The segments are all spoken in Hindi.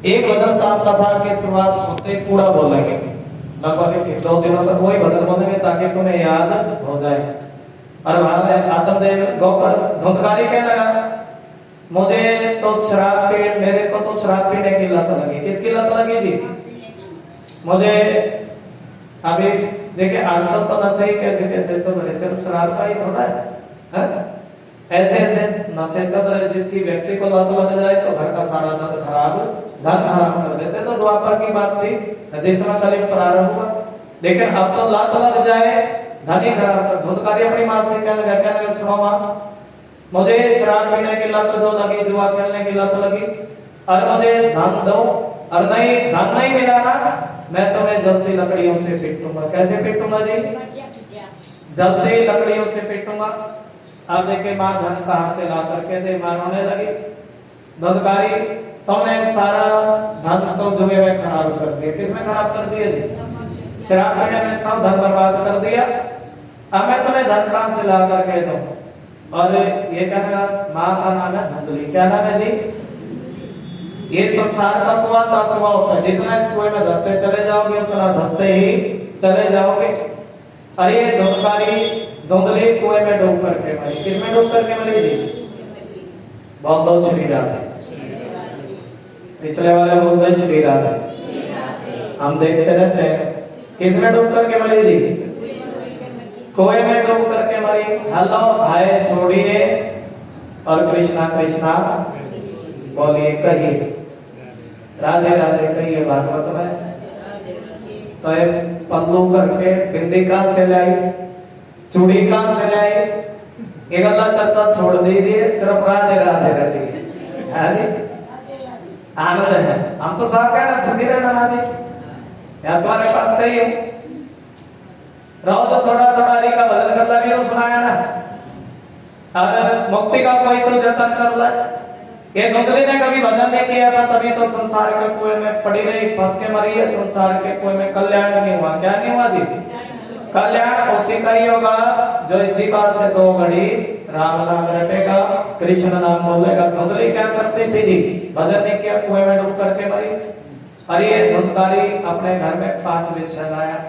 एक भजन राम कथा की शुरुआत होते ही पूरा बोलेंगे, लगभग 1-2 दिनों तक वही भजन बोलेंगे ताकि तुम्हें याद हो जाए। और वहां में आत्मदेव गौकर धुंधकारी कहने लगा, मुझे तो शराब पी मेरे को तो शराब पीने की लत लगी। किसकी लत लगी जी? मुझे अभी देखिए आजकल तो नशे ही कैसे कैसे चल रहे, सिर्फ शराब का ही थोड़ा है, ऐसे ऐसे नशे चल रहे जिसकी व्यक्ति को लत लग जाए तो घर का सारा धन खराब कर देते। तो द्वापर की बात थी जिस समय कलयुग प्रारंभ हुआ, लेकिन अब तो लत लग जाए धन ही खराब कर। धुतकारी अपनी मां से कहने लगे, सुनो मां, मुझे शराब पीने की लत जो लगी, जुआ खेलने की लत लगी, और मुझे धन दो, और नहीं धन नहीं मिला ना, मैं तुम्हें जलती लकड़ियों से पीटूंगा। कैसे पीटूंगा जी? जलती लकड़ियों से पीटूंगा। अब देखे मां धन कहां से ला करके दे, मां रोने लगी, धुतकारी तुमने सारा धन तो जुए में खराब कर दिया। किसमें खराब कर दिया जी? शराब पीने में सब धन बर्बाद कर दिया। अब मैं तुम्हें धन कहां से ला करके दूं? और ये कहना, मां का नाम है धुंधली। क्या नाम है जी? ये संसार का कुआं कुआं होता है, जितना इस कुएं में धंसते चले जाओगे उतना धंसते ही चले जाओगे। और ये धुंधकारी धुंधली कुएं में डूब करके मरी। किसमें डूब करके मरी जी? बहुत बहुत श्री राधे। पिछले वाले बोल दे श्री राधे। हम देखते रहते हैं। किसमें डूब करके मरी जी? कुएं में डूब करके मरी। हेलो हाय छोड़िए और कृष्णा कृष्णा बोलिए, कहिए राधे राधे कहिए भागवत में। तो ये पल्लू करके बिंदी कहां से लाई, चूड़ी कहां से लाई, ये गला चर्चा छोड़ दीजिए, सिर्फ राधे राधे रखिए। हाँ जी, आनंद है। हम तो साफ कहना सुखी रहना जी, या तुम्हारे पास कही है रहो तो थोड़ा थोड़ा हरि का भजन करता भी तो सुनाया ना, और मुक्ति का कोई तो जतन कर ले। ये धुंधली ने कभी भजन नहीं किया था, तभी तो संसार के कुएं में पड़ी रही, फंस के मरी है। संसार के कुएं में कल्याण नहीं हुआ। क्या नहीं हुआ जी? कल्याण उसी का ही होगा जो जीवा से 2 घड़ी राम नाम रटेगा, कृष्ण नाम बोलेगा। धुंधली क्या करती थी जी? भजन नहीं किया, कुएं में डूब करके मरी। और ये धुंधकारी अपने घर में 5 वेश्या लाया।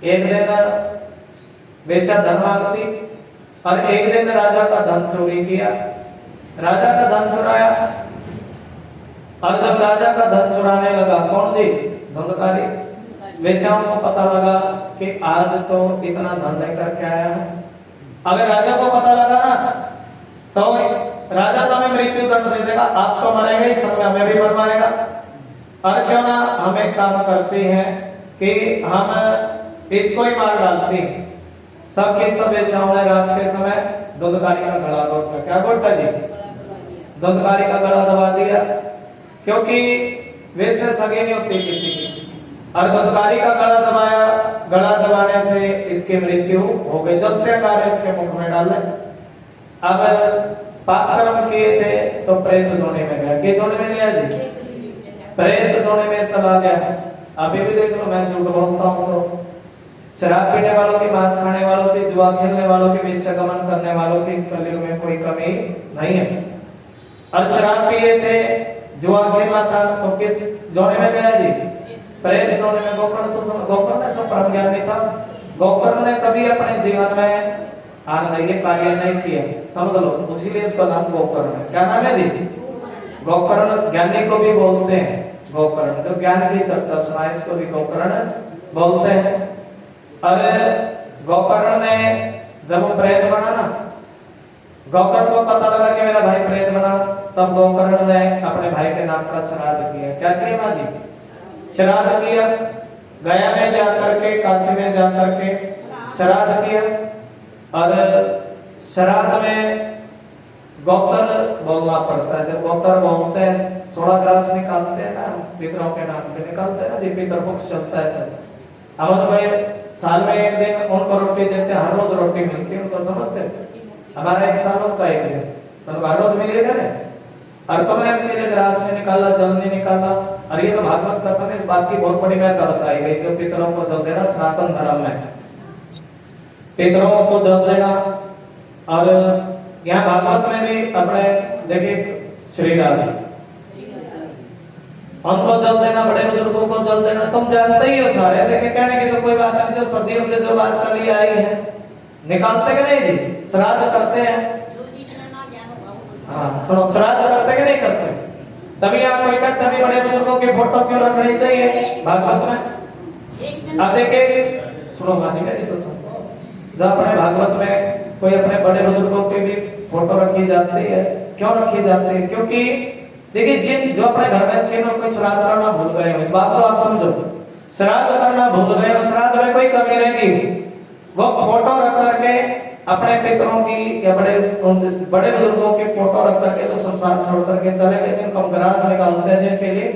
एक दिन वेश्या धन मांगती, और एक दिन राजा का धन चोरी किया, राजा का धन चुराया। और जब राजा का धन चुराने लगा, कौन जी? धुंधकारी। वेश्याओं को पता लगा कि आज तो इतना धन लेकर के आया है। अगर राजा को पता लगा ना तो राजा तो हमें मृत्यु दंड दे देगा, आप तो मरेंगे ही, सब हमें भी मरवाएगा। और क्यों ना हम एक काम करते हैं कि हम इसको ही मार डालते हैं। सबकी सब वेश्याओं ने रात के समय धुंधकारी का गला घोटा। क्या घोटा जी? धुंधकारी का गला दबा दिया, क्योंकि वैसे सगे नहीं होती किसी की। और धुंधकारी का गला दबाया, गला दबाने से इसकी मृत्यु हो गई। जलते कार्य इसके मुख में डाले। अब पाप कर्म किए थे तो प्रेत जोने में गया। किस जोने में गया जी? प्रेत जोने में चला गया। अभी भी देख लो, मैं झूठ बोलता हूँ तो शराब पीने वालों की, मांस खाने वालों की, जुआ खेलने वालों की, वेश्यागमन करने वालों की इस कलयुग में कोई कमी नहीं है। और शराब पिए थे, जुआ खेलना था तो किस जोने में गया जी? प्रेत जोने में। गोकर्ण तो गोकर्ण तो परम ज्ञानी था। गोकर्ण ने कभी अपने जीवन में आनंद ये कार्य नहीं किया, समझ लो, इसीलिए इसका नाम गोकर्ण है। क्या नाम है जी? गोकर्ण। ज्ञानी को भी बोलते हैं गोकर्ण, जो ज्ञान की चर्चा सुनाए इसको भी गोकर्ण बोलते हैं। और गोकर्ण ने जब वो प्रेत बना ना, गोकर्ण को पता लगा कि मेरा भाई प्रेत बना, तब गोकर्ण ने अपने भाई के नाम का श्राद्ध किया। क्या किया मां जी? श्राद्ध किया। गया में जाकर के, काशी में जाकर के श्राद्ध किया। और श्राद्ध में गोत्र बोलना पड़ता है। जब गोत्र बोलते हैं, 16 ग्रास निकालते हैं ना, पितरों के नाम पे निकालते हैं ना जी, पितर पक्ष चलता है। तब अमर भाई साल में एक दिन उनको रोटी देते हैं, हर रोज रोटी मिलती है उनको, समझते हैं? हमारा एक साल उनका एक दिन, तो हर रोज मिलेगा ना। और तुमने अपने लिए ग्रास नहीं निकाला, जल नहीं निकाला। और ये तो भागवत कथा में इस बात की बहुत बड़ी महत्ता बताई गई, जो पितरों को जल देना सनातन धर्म में, पितरों को जल देना। और यहाँ भागवत में भी अपने देखिए श्री राधे उनको जल देना, बड़े बुजुर्गों को जल देना, तुम जानते ही हो सारे। देखिए कहने की तो कोई बात नहीं, जो सदियों से जो बात चली आई है, निकालते कि नहीं जी? श्राद्ध करते हैं। हाँ सुनो, श्राद्ध करते कि नहीं करते? तभी आप कोई कहते तभी बड़े बुजुर्गों की फोटो क्यों रखनी चाहिए भागवत में? अब देखिए सुनो माजी मेरी तो सुनो, जब अपने भागवत में कोई अपने बड़े बुजुर्गों की भी फोटो रखी जाती है, क्यों रखी जाती है? क्योंकि देखिए जिन जो अपने घर में किन्हों कोई श्राद्ध करना भूल गए हो, इस बात को आप समझो, श्राद्ध करना भूल गए हो, श्राद्ध में कोई कमी रहेगी, वो फोटो रख करके अपने पितरों की या बड़े बुजुर्गों की फोटो रख करके जो संसार छोड़ करके चले गए, जिनको हम ग्रास निकालते हैं जिनके लिए,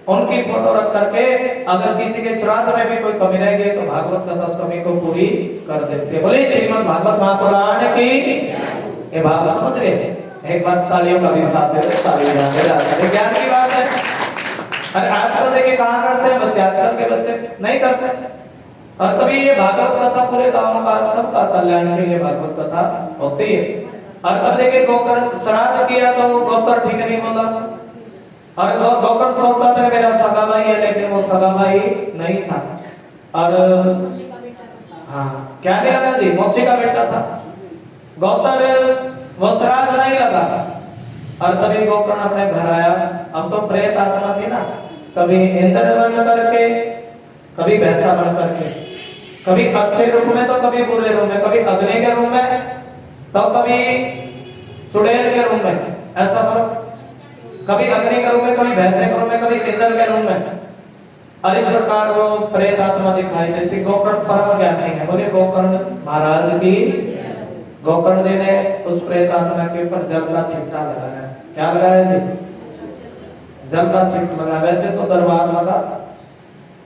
उनकी फोटो रख करके अगर किसी के श्राद्ध में भी कोई कमी रह गई तो भागवत कथा उस कमी को पूरी कर देते हैं। बोले श्रीमद् भागवत महापुराण की। ये बात समझ रहे हैं? एक बार तालियों का भी साथ दे दो, तालियां बजाते, ज्ञान की बात है। अरे आजकल देखिए कहाँ करते हैं बच्चे, आजकल के बच्चे नहीं करते। और तभी ये भागवत कथा पूरे गांव का सबका कल्याण के लिए भागवत कथा होती है। और तब देखिए गोकर्ण श्राद्ध किया तो गोत्र ठीक नहीं बोला, और गोकर्ण सोचता था मेरा सगा भाई है, लेकिन वो सगा भाई नहीं था। और हाँ क्या नहीं लगा जी, मौसी का बेटा था। गोत्र वो श्राद्ध नहीं लगा। और तभी गोकर्ण अपने घर आया। अब तो प्रेत आत्मा थी ना, कभी इंद्र बन करके, कभी भैंसा बन करके, कभी अच्छे रूप में तो कभी बुरे रूप में, कभी अग्नि के रूप में तो कभी चुड़ैल के रूप में, ऐसा मतलब कभी अग्नि के रूप में, कभी भैंसे के रूप में, कभी इंद्र के रूप में। और इस प्रकार वो प्रेत आत्मा दिखाई देती। गोकर्ण परम ज्ञानी है, बोले गोकर्ण महाराज की। गोकर्ण जी ने उस प्रेत आत्मा के ऊपर जल का छिट्टा लगाया। क्या लगाया जी? जल का छिट्टा लगा। वैसे तो दरबार लगा,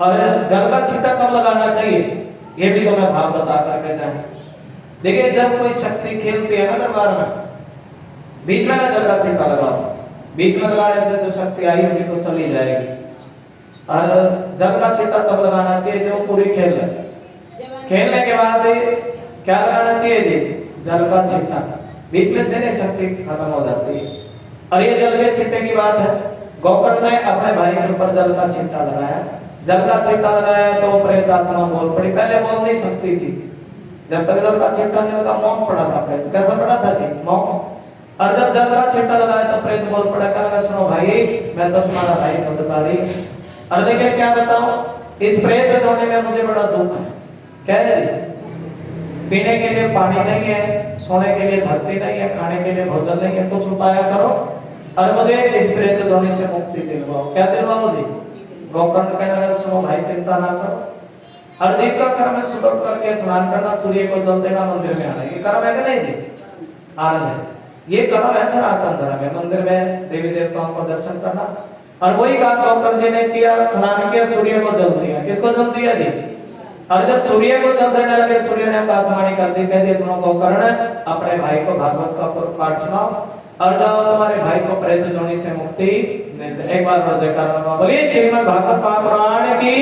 और जल का छिट्टा कब लगाना चाहिए ये भी तो मैं भाव बता करके जाऊं। देखिए जब कोई शक्ति खेलती है ना दरबार में, बीच में ना जल का छिट्टा लगाओ, बीच में लगाने से जो शक्ति आई होगी तो चली जाएगी। और जल का छिट्टा तब लगाना चाहिए जब पूरी खेल ले। खेलने के बाद क्या लगाना चाहिए जी? जल का छिट्टा। बीच में से नहीं शक्ति खत्म हो जाती है। और ये जल के छिट्टे की बात है। गोकर्ण ने अपने भाई के ऊपर जल का छिट्टा लगाया। जल का छिट्टा लगाया तो प्रेत आत्मा बोल पड़ी। पहले बोल नहीं सकती थी, जब तक जल का छिट्टा नहीं लगा मौन पड़ा था प्रेत। कैसा पड़ा था जी? मौन। और जब जल का छिट्टा लगाया तो प्रेत बोल पड़ा, कहने सुनो भाई मैं तो तुम्हारा भाई धुंधकारी। और देखिए क्या बताऊं, इस प्रेत जोड़ने में मुझे बड़ा दुख है। क्या है जी? पीने के लिए पानी नहीं है, सोने के लिए धरती नहीं है, खाने के लिए भोजन नहीं है, कुछ उपाय करो और मुझे इस प्रेत जोड़ने से मुक्ति दिलवाओ। क्या दिलवाओ जी? गोकर्ण कहने लगा सुनो भाई चिंता ना करो, हर जीव का कर्म है सुबह उठ करके स्नान करना, सूर्य को जल देना, मंदिर में आना। ये कर्म है कि नहीं जी? आनंद है। ये कर्म ऐसा आता धर्म है, मंदिर में देवी देवताओं को दर्शन करना। और वही काम गोकर्ण जी ने किया, स्नान किया, सूर्य को जल दिया। किसको जल दिया जी? और जब सूर्य को जल देने लगे, सूर्य ने आकाशवाणी कर दी, कह दिया सुनो गोकर्ण अपने भाई को भागवत का पाठ सुनाओ और जाओ तुम्हारे भाई को प्रेत जोनी से मुक्ति मिलती। एक बार जयकार बोलिए श्रीमद् भागवत महापुराण की।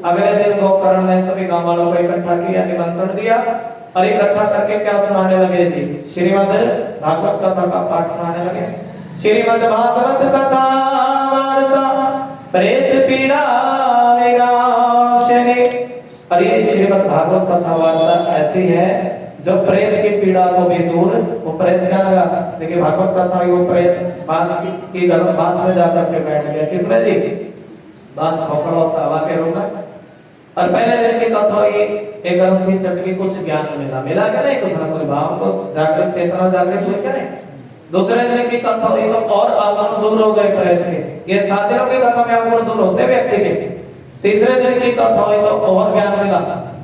अगले दिन गोकर्ण ने सभी गांव वालों को इकट्ठा किया, निमंत्रण दिया और इकट्ठा करके क्या सुनाने लगे जी? श्रीमद् भागवत कथा का पाठ सुनाने लगे। श्रीमद् भागवत कथा वार्ता प्रेत पीड़ा विनाशिनी। और ये श्रीमद् भागवत कथा वार्ता ऐसी है जो प्रेत की पीड़ा को भी दूर। वो प्रेत क्या लगा? देखिए भागवत कथा वो प्रेत बांस की गलत बांस में जाकर के बैठ गया। किसमें जी? बांस खोखला होता हवा के रूप में। और पहले दिन की कथा हुई, एक गर्म थी चटनी, कुछ ज्ञान मिला क्या नहीं? कुछ ना कुछ भाव तो जागृत चेतना जागृत हुई क्या नहीं? दूसरे दिन की कथा हुई तो और अवगुण दूर हो गए प्रेत के। ये 7 दिनों की कथा में अवगुण दूर होते व्यक्ति के। तीसरे दिन की कथा हुई तो और ज्ञान मिला।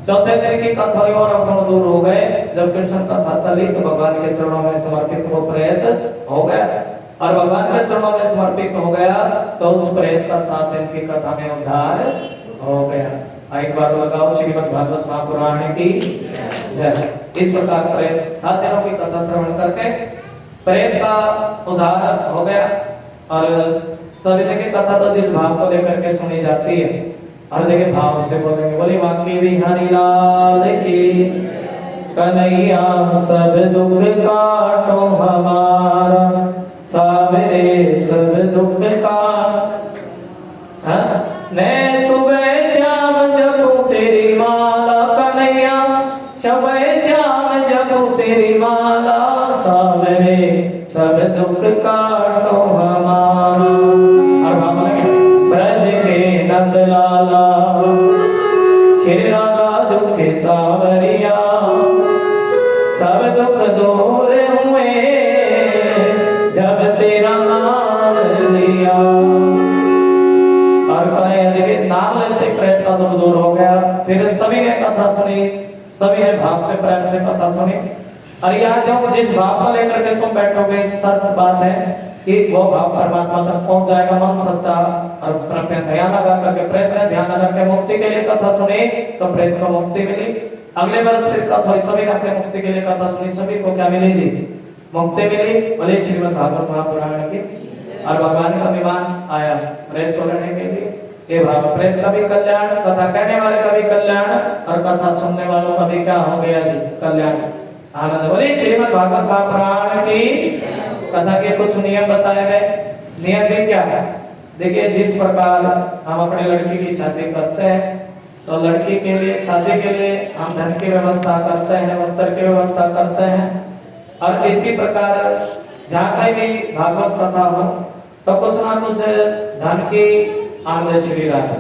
चौथे दिन की कथा हुई और अवगुण दूर हो गए। जब कृष्ण कथा चली तो भगवान के चरणों में समर्पित वो प्रेत हो गया। और भगवान के चरणों में समर्पित हो गया तो उस प्रेत का 7 दिन की कथा में उद्धार हो गया। एक बार लगाओ श्रीमद् भागवत महापुराण की जय। इस प्रकार प्रेत 7 दिनों की कथा श्रवण करके प्रेत का उद्धार हो गया। और सभी देखिए कथा तो जिस भाव को लेकर के सुनी जाती है, और देखिए भाव से बोलेंगे। बोली बाकी बिहारी लाल की कन्हैया सब दुख काटो हमारा, सावरे सब दुख का दुख काटो हमारा। और भाव लगे ब्रज के नंद लाला श्री राधा के सावरिया सब दुख दूर हुए जब तेरा नाम लिया। और कहे नाम लेते प्रेत का दुख दूर हो गया। फिर सभी ने कथा सुनी, सभी ने भाव से प्रेम से कथा सुनी। और यहाँ जो जिस भाव को लेकर के तुम बैठोगे, सत्य बात है कि वो भाव परमात्मा तक पहुंच जाएगा। मन सच्चा और ध्यान लगा करके प्रेत ने ध्यान लगा के मुक्ति के लिए कथा सुनी तो प्रेत को मुक्ति मिली। अगले वर्ष फिर कथा हुई, सभी ने अपने मुक्ति के लिए कथा सुनी, सभी को क्या मिली जी? मुक्ति मिली। बोले श्रीमद् भागवत महापुराण की। और भगवान का विमान आया प्रेत को लेने के लिए। ये भाव प्रेत का भी कल्याण, कथा कहने वाले का भी कल्याण और कथा सुनने वालों का भी क्या हो गया जी? कल्याण, आनंद। बोले श्रीमद् भागवत महापुराण की। कथा के कुछ नियम बताए गए। नियम भी क्या है? देखिए, जिस प्रकार हम अपने लड़की की शादी करते हैं तो लड़की के लिए, शादी के लिए हम धन की व्यवस्था करते हैं, वस्त्र की व्यवस्था करते हैं। और इसी प्रकार जहाँ कहीं भी भागवत कथा हो तो कुछ ना कुछ धन की आमदनी श्री राधा,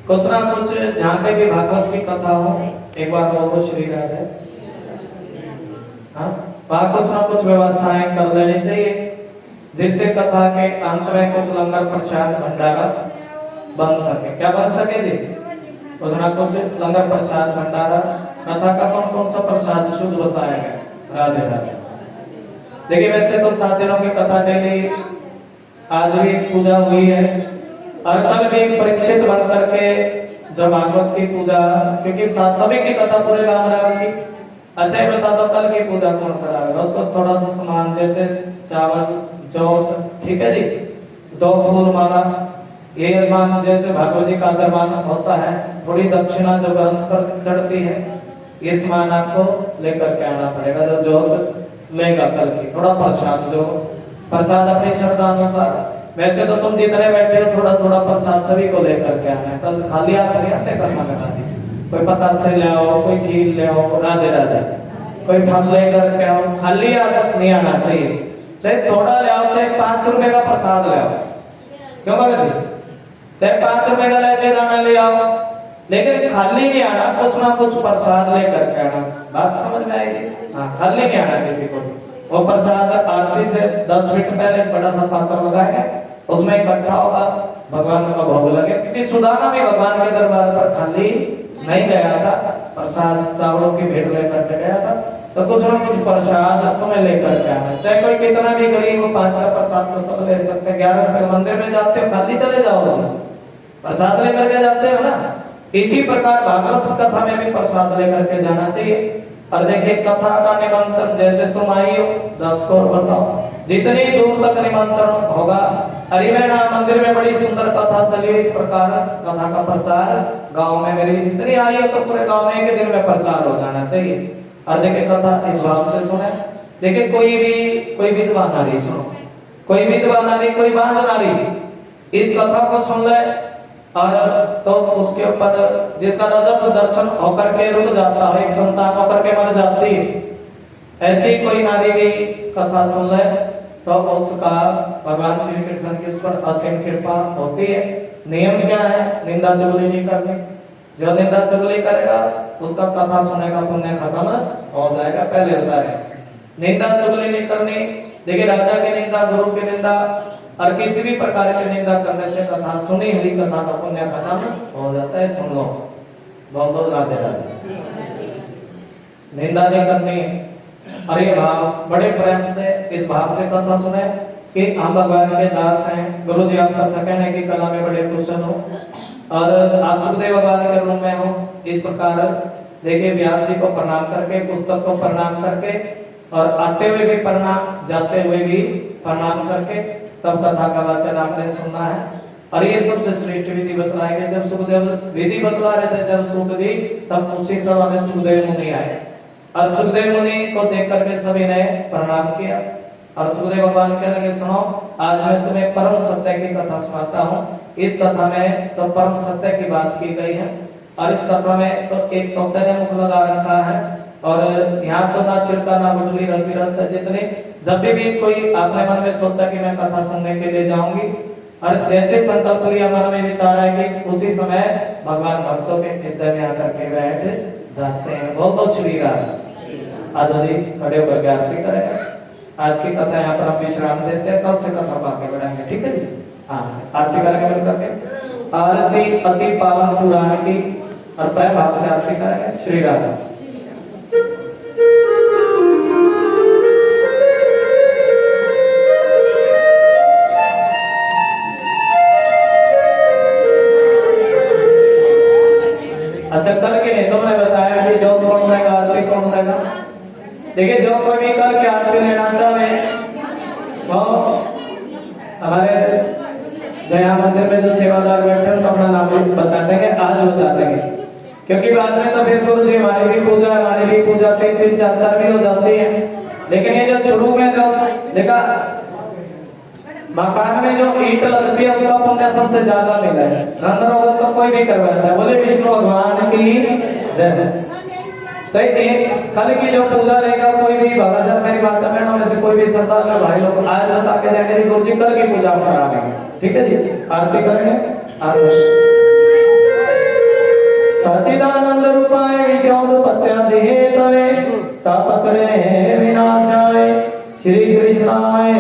कुछ ना कुछ जहाँ कहीं भी भागवत की कथा हो, एक बार बोलो श्री राधा। हाँ, वहाँ कुछ ना कुछ व्यवस्थाएं कर देनी चाहिए जिससे कथा के अंत में कुछ लंगर प्रसाद भंडारा बन सके। क्या बन सके जी? कुछ ना कुछ लंगर प्रसाद भंडारा। कथा का कौन कौन सा प्रसाद शुद्ध बताया गया? राधे राधे। देखिए, वैसे तो 7 दिनों की कथा डेली, आज भी पूजा हुई है और कल भी परीक्षित बन करके जो भागवत की पूजा, क्योंकि सभी की कथा पूरे गांव में की। अच्छा, ये बता दो कल की पूजा कौन कराएगा? उसको थोड़ा सा सामान जैसे चावल, जोत, ठीक है जी, 2 फूल माला, ये यजमान जैसे भागवत जी का दरबार होता है, थोड़ी दक्षिणा जो ग्रंथ पर चढ़ती है, ये सामान आपको लेकर के आना पड़ेगा। जो जोत लेगा कल की, थोड़ा प्रसाद, जो प्रसाद अपनी श्रद्धा अनुसार। वैसे तो तुम जितने बैठे हो थोड़ा थोड़ा प्रसाद सभी को लेकर के आना है। कल खाली हाथ नहीं आते करना लगा दी। कोई पतासे ले आओ, कोई खीर ले आओ, राधे राधे, कोई फल लेकर के आओ। खाली हाथ नहीं आना चाहिए। चाहे थोड़ा ले आओ, चाहे 5 रुपए का प्रसाद ले आओ, क्यों भगत जी? चाहे 5 रुपए का ले दाना ले आओ, लेकिन खाली नहीं आना, कुछ ना कुछ प्रसाद लेकर के आना। बात समझ में आएगी? हाँ, खाली नहीं आना किसी को। वो प्रसाद आरती से 10 मिनट पहले बड़ा सा पात्र लगाएंगे, उसमें इकट्ठा होगा, भगवान का भोग लगे। क्योंकि सुदामा भी भगवान के दरबार पर खाली नहीं गया था, प्रसाद चावलों की भेंट लेकर के गया था। तो कुछ ना कुछ प्रसाद तुम्हें लेकर के आना। चाहे कोई कितना भी गरीब हो, 5 का प्रसाद तो सब ले सकते हैं। 11 रुपए मंदिर में जाते हो, खाली चले जाओ, प्रसाद लेकर के जाते हो ना। इसी प्रकार भागवत कथा में भी प्रसाद लेकर के जाना चाहिए। और देखिए, कथा का निमंत्रण, जैसे तुम आई हो 10 को बताओ, जितनी दूर तक निमंत्रण होगा। हरिवेणा मंदिर में बड़ी सुंदर कथा चली। इस प्रकार कथा का प्रचार गांव में मेरी इतनी आई है तो पूरे गांव में एक दिन में प्रचार हो जाना चाहिए। और देखिए, कथा इस भाव से सुने। देखिए, कोई विधवा नारी सुनो, कोई विधवा नारी, कोई बांझ नारी इस कथा को सुन ले और तो उसके ऊपर जिसका रजत दर्शन होकर के रुक जाता है, एक संतान होकर के मर जाती है, ऐसी कोई नारी भी कथा सुन ले तो उसका भगवान श्री कृष्ण की उस पर असीम कृपा होती है। नियम क्या है? निंदा चुगली नहीं करनी। जो निंदा चुगली करेगा उसका कथा सुनने का पुण्य खत्म हो जाएगा। पहले बताया निंदा चुगली नहीं करनी। देखिए, राजा की निंदा, गुरु की निंदा और किसी भी प्रकार की निंदा करने से कथा, सुनी हुई कथा का पुण्य खत्म हो जाता है। सुन लो, बहुत बहुत राधे राधे। निंदा नहीं करनी। अरे भाव बड़े प्रेम से इस भाव से कथा सुने कि हम भगवान के दास हैं। गुरु जी, आप कथा कहने की कला में बड़े कुशल हो और आप सुखदेव भगवान के रूप में हो। इस प्रकार देखिए, व्यास जी को प्रणाम करके, पुस्तक को प्रणाम करके और आते हुए भी प्रणाम, जाते हुए भी प्रणाम करके तब कथा का वाचन आपने सुनना है। और ये सबसे श्रेष्ठ विधि बतलाए गए। जब सुखदेव विधि बतला रहे थे, जब सूत दी, तब उसी समय में सुखदेव मुनि आए और सुखदेव मुनि को देख करके सभी ने प्रणाम किया। और सुखदेव भगवान कहने लगे, सुनो, आज मैं तुम्हें परम सत्य की कथा सुनाता हूँ। इस कथा में तो परम सत्य की बात की गई है और इस कथा में तो एक तोते ने मुख लगा रखा है और यहाँ तो ना छिड़का ना गुडली रसी रस है, जितनी जब भी कोई आपने मन में सोचा कि मैं कथा सुनने के लिए जाऊंगी और जैसे संकल्प लिया मन में विचार है कि उसी समय भगवान भक्तों के हृदय में आकर के बैठ जाते हैं। बहुत बहुत श्री राम। आज जी खड़े होकर आरती करेंगे। आज की कथा यहाँ पर हम विश्राम देते हैं, कल से कथा को आगे बढ़ाएंगे, ठीक है जी। हाँ, आरती करेंगे मिल करके। आरती अति पावन पुराण की और प्रेम भाव से आरती करेंगे। श्री राम। अच्छा, कल के नहीं तुमने बताया कि जो कौन रहेगा आरती कौन रहेगा। देखिए, जो कोई भी कल की आरती लेना चाहे वो हमारे जया मंदिर में जो सेवादार बैठे हैं अपना नाम भी बता देंगे, आज बता देंगे, क्योंकि बाद में तो फिर गुरु जी हमारी भी पूजा, हमारी भी पूजा 3-3 4-4 भी हो जाती है। लेकिन ये जो शुरू में जो देखा मकान में जो ईंट लगती है उसका पुण्य सबसे ज्यादा मिला है। रंग रोगन तो कोई भी करवाता है। बोले विष्णु भगवान की जय। तो एक कल की जो पूजा रहेगा, कोई भी भगवान मेरी माता बहनों में से कोई भी सरदार का भाई लोग आज बता के जाएंगे गुरु जी कल की पूजा करा देंगे, ठीक है जी। आरती करेंगे। सच्चिदानंद रूपाय विचौदपत्यादेहे तवे तापत्रये विनाशाय श्री कृष्णाय